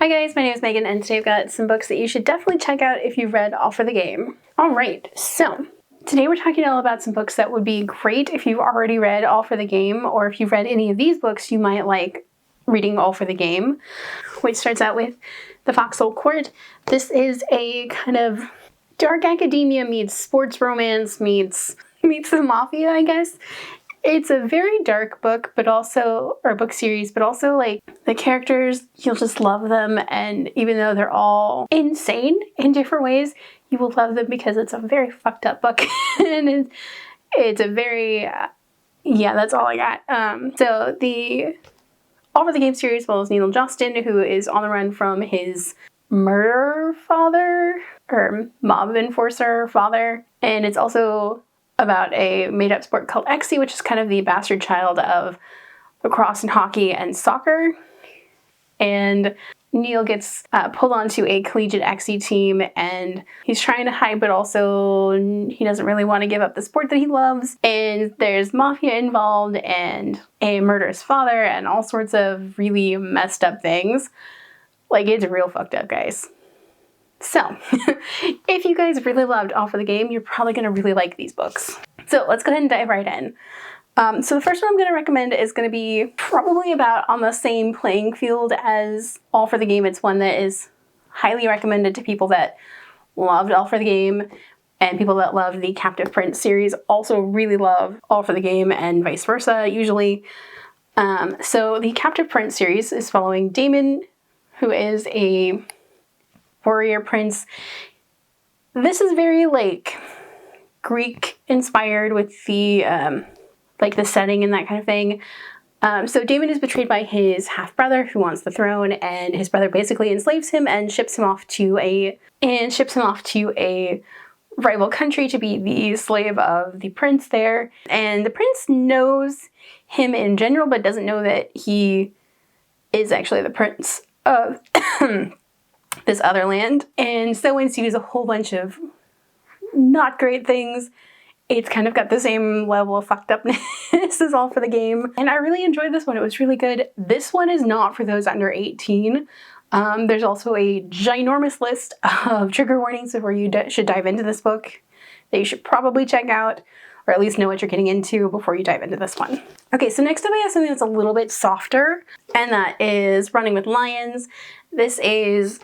Hi guys, my name is Megan and today I've got some books that you should definitely check out if you've read All for the Game. Alright, so today we're talking all about some books that would be great if you've already read All for the Game, or if you've read any of these books you might like reading All for the Game, which starts out with The Foxhole Court. This is a kind of dark academia meets sports romance meets the mafia, I guess. It's a very dark book, but also, or book series, but also like the characters, you'll just love them. And even though they're all insane in different ways, you will love them because it's a very fucked up book. And it's a very, yeah, that's all I got. So the All for the Game series follows Neil Justin, who is on the run from his murder father, or mob enforcer father. And it's also about a made-up sport called Exie, which is kind of the bastard child of lacrosse and hockey and soccer. And Neil gets pulled onto a collegiate Exie team, and he's trying to hide, but also he doesn't really want to give up the sport that he loves. And there's mafia involved, and a murderous father, and all sorts of really messed up things. Like, it's real fucked up, guys. So, if you guys really loved All for the Game, you're probably going to really like these books. So let's go ahead and dive right in. So the first one I'm going to recommend is going to be probably about on the same playing field as All for the Game. It's one that is highly recommended to people that loved All for the Game, and people that love the Captive Prince series also really love All for the Game, and vice versa, usually. So the Captive Prince series is following Damon, who is a warrior prince. This is very like Greek inspired with the like the setting and that kind of thing. So Damon is betrayed by his half brother who wants the throne, and his brother basically enslaves him and ships him off to a rival country to be the slave of the prince there. And the prince knows him in general, but doesn't know that he is actually the prince of this other land. And so ensues a whole bunch of not great things. It's kind of got the same level of fucked upness as All for the Game. And I really enjoyed this one. It was really good. This one is not for those under 18. There's also a ginormous list of trigger warnings before you should dive into this book that you should probably check out, or at least know what you're getting into before you dive into this one. Okay, so next up I have something that's a little bit softer, and that is Running with Lions. This is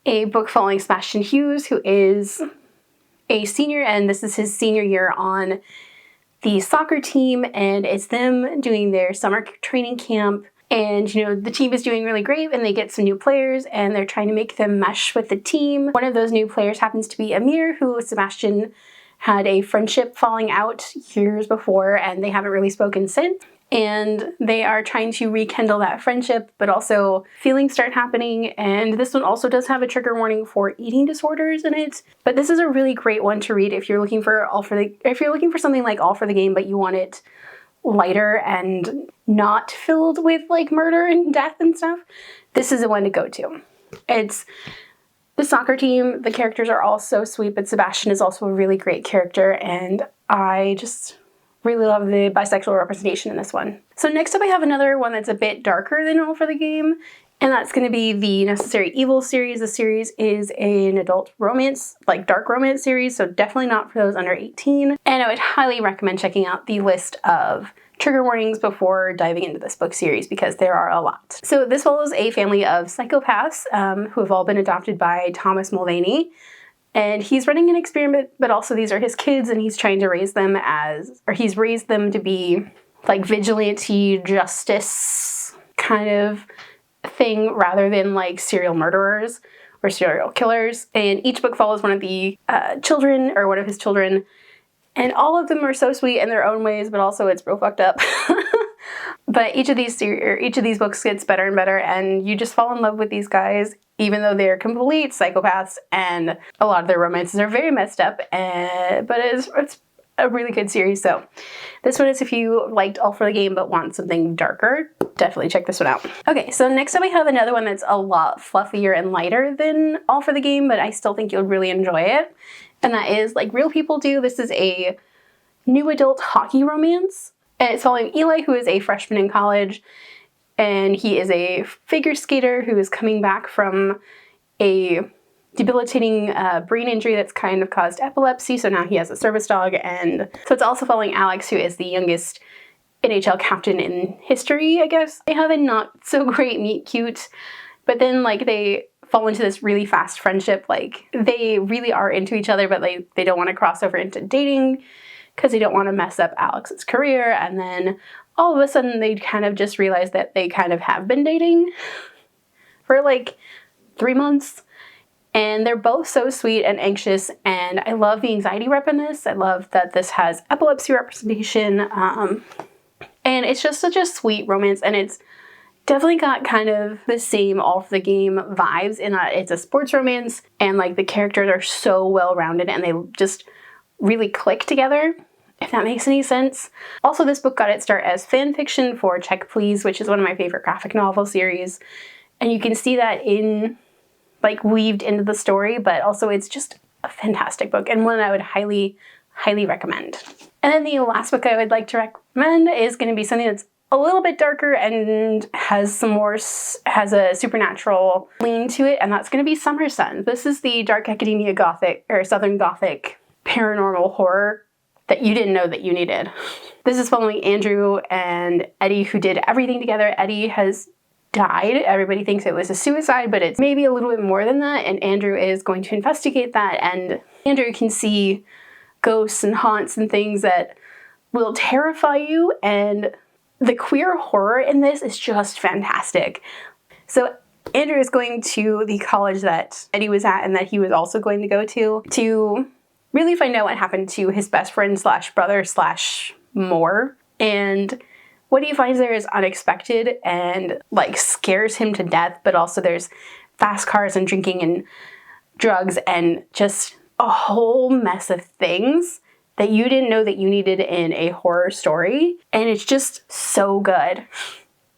a book following Sebastian Hughes, who is a senior, and this is his senior year on the soccer team, and it's them doing their summer training camp. And, you know, the team is doing really great, and they get some new players, and they're trying to make them mesh with the team. One of those new players happens to be Amir, who Sebastian had a friendship falling out years before, and they haven't really spoken since. And they are trying to rekindle that friendship, but also feelings start happening. And this one also does have a trigger warning for eating disorders in it. But this is a really great one to read if you're looking for something like All for the Game, but you want it lighter and not filled with like murder and death and stuff. This is the one to go to. It's the soccer team. The characters are all so sweet, but Sebastian is also a really great character, and I just really love the bisexual representation in this one. So next up I have another one that's a bit darker than All for the Game, and that's going to be the Necessary Evil series. The series is an adult romance, like dark romance series, so definitely not for those under 18. And I would highly recommend checking out the list of trigger warnings before diving into this book series, because there are a lot. So this follows a family of psychopaths who have all been adopted by Thomas Mulvaney. And he's running an experiment, but also these are his kids, and he's trying to raise them he's raised them to be like vigilante justice kind of thing, rather than like serial murderers or serial killers. And each book follows one of the children, or one of his children, and all of them are so sweet in their own ways, but also it's real fucked up. But each of these books gets better and better, and you just fall in love with these guys, even though they're complete psychopaths, and a lot of their romances are very messed up, but it's a really good series. So this one is if you liked All for the Game but want something darker, definitely check this one out. Okay, so next up I have another one that's a lot fluffier and lighter than All for the Game, but I still think you'll really enjoy it, and that is Like Real People Do. This is a new adult hockey romance, and it's following Eli, who is a freshman in college, and he is a figure skater who is coming back from a debilitating brain injury that's kind of caused epilepsy, so now he has a service dog. And so it's also following Alex, who is the youngest NHL captain in history, I guess. They have a not so great meet cute, but then like they fall into this really fast friendship. Like they really are into each other, but they don't want to cross over into dating because they don't want to mess up Alex's career. And then all of a sudden they kind of just realize that they kind of have been dating for like 3 months. And they're both so sweet and anxious, and I love the anxiety rep in this. I love that this has epilepsy representation, and it's just such a sweet romance, and it's definitely got kind of the same All for the Game vibes in that it's a sports romance, and like the characters are so well-rounded and they just really click together, if that makes any sense. Also, this book got its start as fan fiction for Check Please, which is one of my favorite graphic novel series, and you can see that in like weaved into the story, but also it's just a fantastic book and one I would highly, highly recommend. And then the last book I would like to recommend is going to be something that's a little bit darker and has a supernatural lean to it, and that's going to be Summer Sun. This is the dark academia gothic, or Southern Gothic paranormal horror that you didn't know that you needed. This is following Andrew and Eddie, who did everything together. Eddie has died. Everybody thinks it was a suicide, but it's maybe a little bit more than that, and Andrew is going to investigate that, and Andrew can see ghosts and haunts and things that will terrify you, and the queer horror in this is just fantastic. So Andrew is going to the college that Eddie was at and that he was also going to go to really find out what happened to his best friend slash brother slash more, and what he finds there is unexpected and like scares him to death, but also there's fast cars and drinking and drugs and just a whole mess of things that you didn't know that you needed in a horror story. And it's just so good.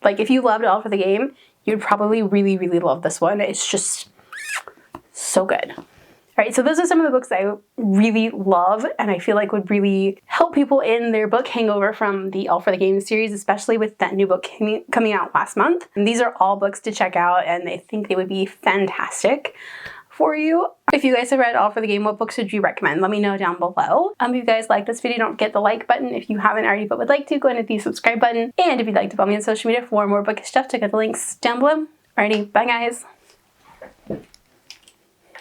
Like if you loved All for the Game, you'd probably really, really love this one. It's just so good. All right, so those are some of the books I really love and I feel like would really help people in their book hangover from the All for the Game series, especially with that new book coming out last month. And these are all books to check out, and I think they would be fantastic for you. If you guys have read All for the Game, what books would you recommend? Let me know down below. If you guys like this video, don't forget the like button. If you haven't already but would like to, go ahead and hit the subscribe button. And if you'd like to follow me on social media for more bookish stuff, check out the links down below. Alrighty, bye guys.